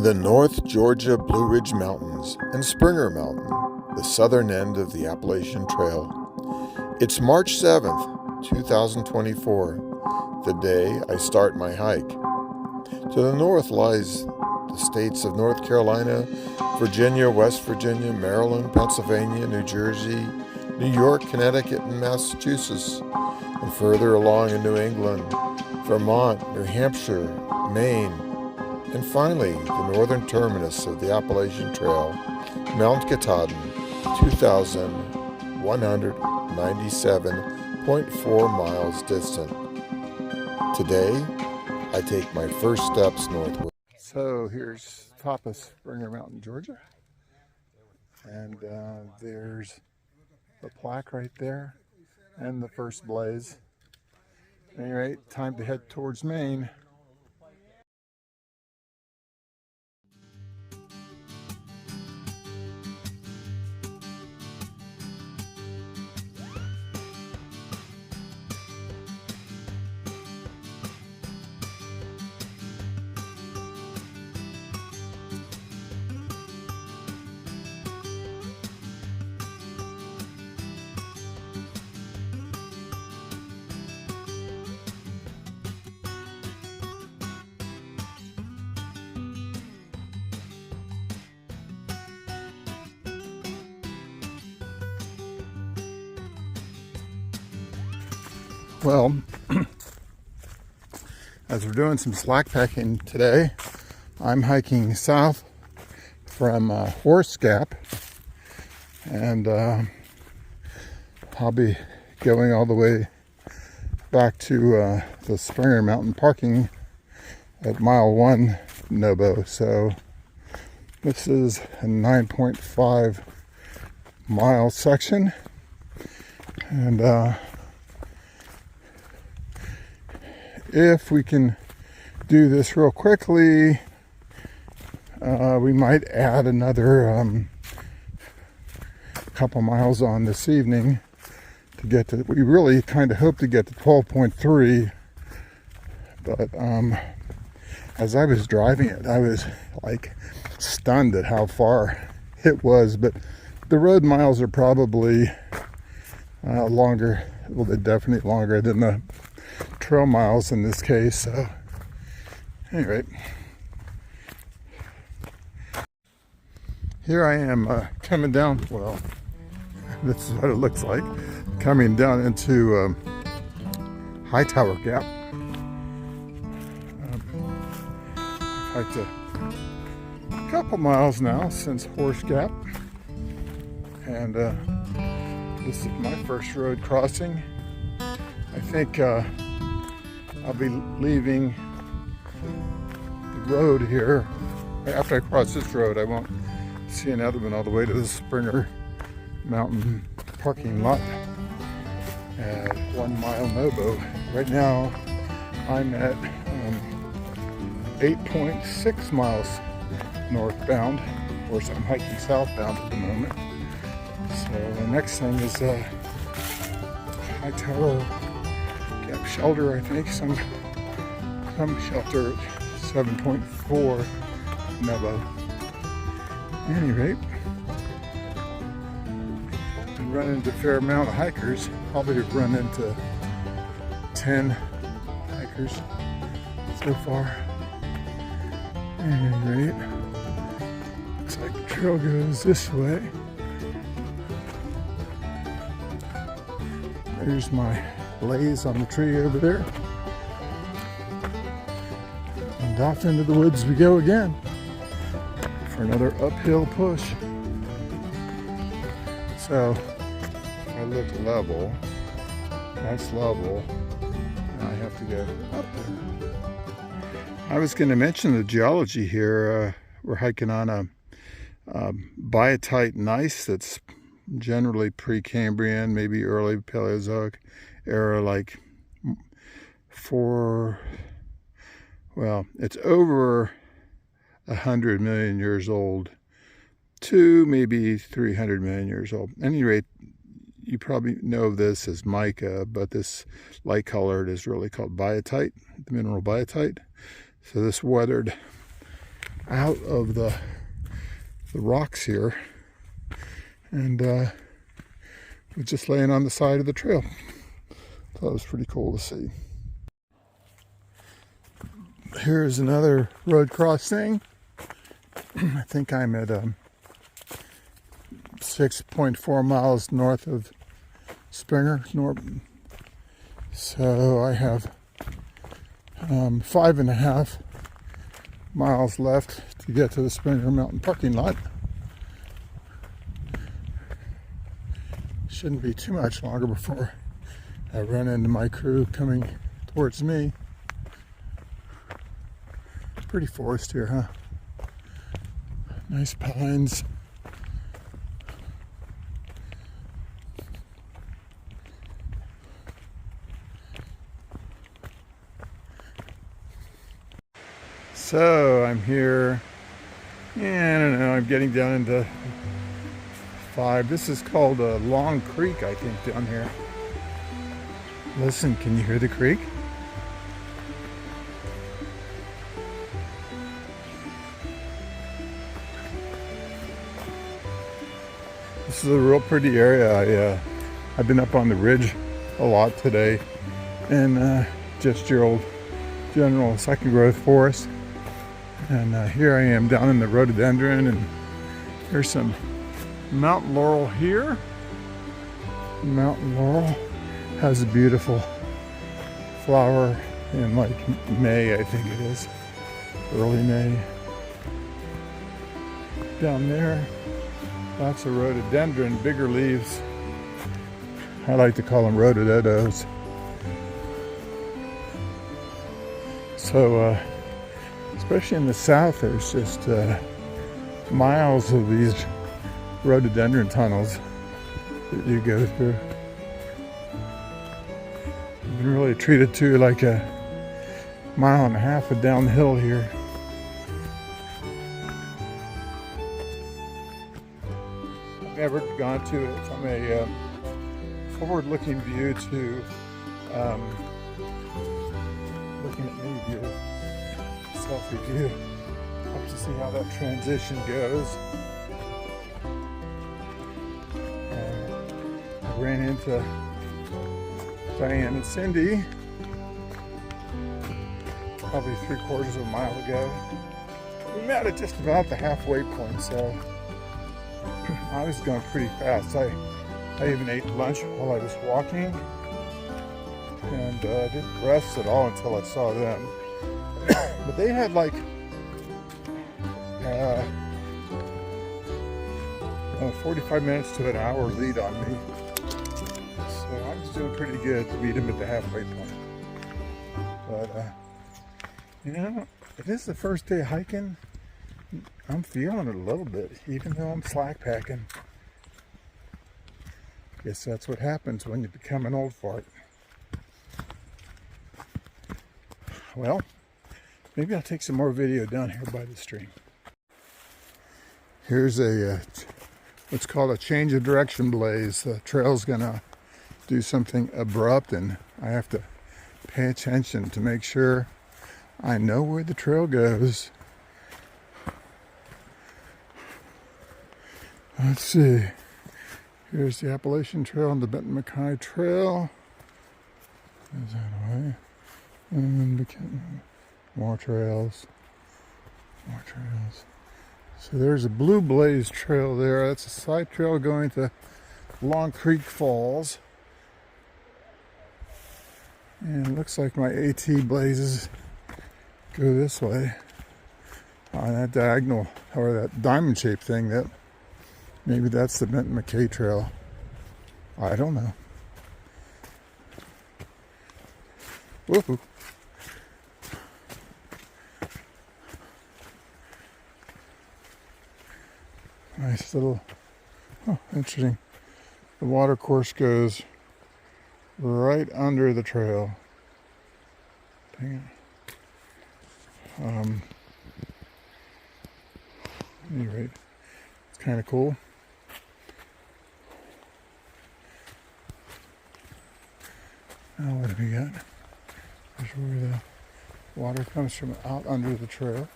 The North Georgia Blue Ridge Mountains and Springer Mountain, the southern end of the Appalachian Trail. It's March 7th, 2024, the day I start my hike. To the north lies the states of North Carolina, Virginia, West Virginia, Maryland, Pennsylvania, New Jersey, New York, Connecticut, and Massachusetts, and further along in New England, Vermont, New Hampshire, Maine, and finally the northern terminus of the Appalachian Trail, Mount Katadhin, 2,197.4 miles distant. Today, I take my first steps northward. So here's top of Springer Mountain, Georgia, and there's the plaque right there and the first blaze. At any rate, time to head towards Maine. Well, as we're doing some slack packing today, I'm hiking south from Horse Gap, and I'll be going all the way back to the Springer Mountain parking at mile 1 Nobo. So this is a 9.5 mile section, and if we can do this real quickly, we might add another couple miles on this evening to get to, we really kind of hope to get to 12.3, but as I was driving it, I was like stunned at how far it was. But the road miles are probably longer, well, they're definitely longer than the trail miles in this case. So anyway, here I am coming down, well, this is what it looks like, coming down into Hightower Gap. I've hiked a couple miles now since Horse Gap, and this is my first road crossing. I think I'll be leaving the road here. After I cross this road, I won't see another one all the way to the Springer Mountain parking lot at 1 mile Nobo. Right now, I'm at 8.6 miles northbound. Of course, I'm hiking southbound at the moment. So the next thing is Hightower Gap Shelter, I think, some shelter at 7.4 Nobo. At any rate, I've run into a fair amount of hikers. Probably have run into 10 hikers so far. At any rate, looks like the trail goes this way. There's my blaze on the tree over there. And off into the woods we go again for another uphill push. So if I look level, that's level. Now I have to go up there. I was going to mention the geology here. We're hiking on a biotite gneiss that's generally Precambrian, maybe early Paleozoic era, like it's over 100 million years old to maybe 300 million years old. At any rate, you probably know of this as mica, but this light colored is really called biotite, the mineral biotite. So this weathered out of the rocks here, and was just laying on the side of the trail. Thought it was pretty cool to see. Here's another road crossing. I think I'm at 6.4 miles north of Springer. So I have 5.5 miles left to get to the Springer Mountain parking lot. Shouldn't be too much longer before I run into my crew coming towards me. Pretty forest here, huh? Nice pines. So I'm here, and I don't know, I'm getting down into 5. This is called Long Creek, I think, down here. Listen, can you hear the creek? This is a real pretty area. I've been up on the ridge a lot today, and just your old general second growth forest. And here I am down in the rhododendron, and there's some mountain laurel here. Mountain laurel has a beautiful flower in like May, I think it is, early May. Down there, lots of rhododendron, bigger leaves. I like to call them rhododendrons. So, especially in the south, there's just miles of these rhododendron tunnels that you go through. You've been really treated to like a 1.5 miles of downhill here. I've never gone to it from a forward-looking view to looking at me view. Self-review, up to see how that transition goes. I ran into Diane and Cindy probably 3/4 mile ago. We met at just about the halfway point, so I was going pretty fast. I even ate lunch while I was walking, and didn't rest at all until I saw them. But they had like 45 minutes to an hour lead on me. So I was doing pretty good to meet them at the halfway point. But, you know, it is the first day hiking. I'm feeling it a little bit, even though I'm slack packing. Guess that's what happens when you become an old fart. Well, maybe I'll take some more video down here by the stream. Here's a what's called a change of direction blaze. The trail's gonna do something abrupt, and I have to pay attention to make sure I know where the trail goes. Let's see. Here's the Appalachian Trail and the Benton-MacKay Trail. Is that way? And more trails. More trails. So there's a Blue Blaze Trail there. That's a side trail going to Long Creek Falls. And it looks like my AT blazes go this way. On that diagonal, or that diamond shaped thing, that maybe that's the Benton-MacKay Trail. I don't know. Woohoo. Nice little, oh, interesting. The water course goes right under the trail. Dang it. At any rate, it's kind of cool. Now what have we got? Here's where the water comes from, out under the trail.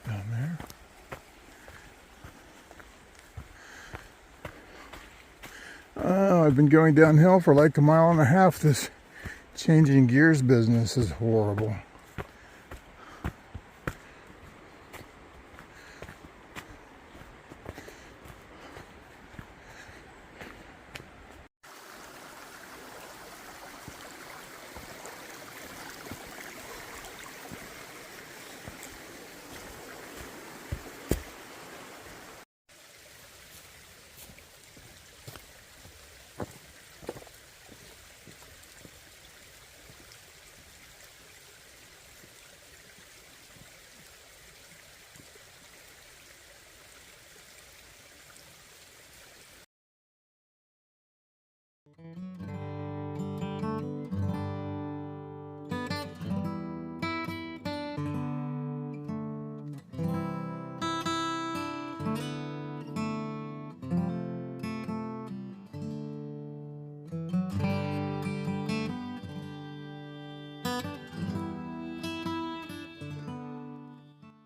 down there. I've been going downhill for like a mile and a half. This changing gears business is horrible.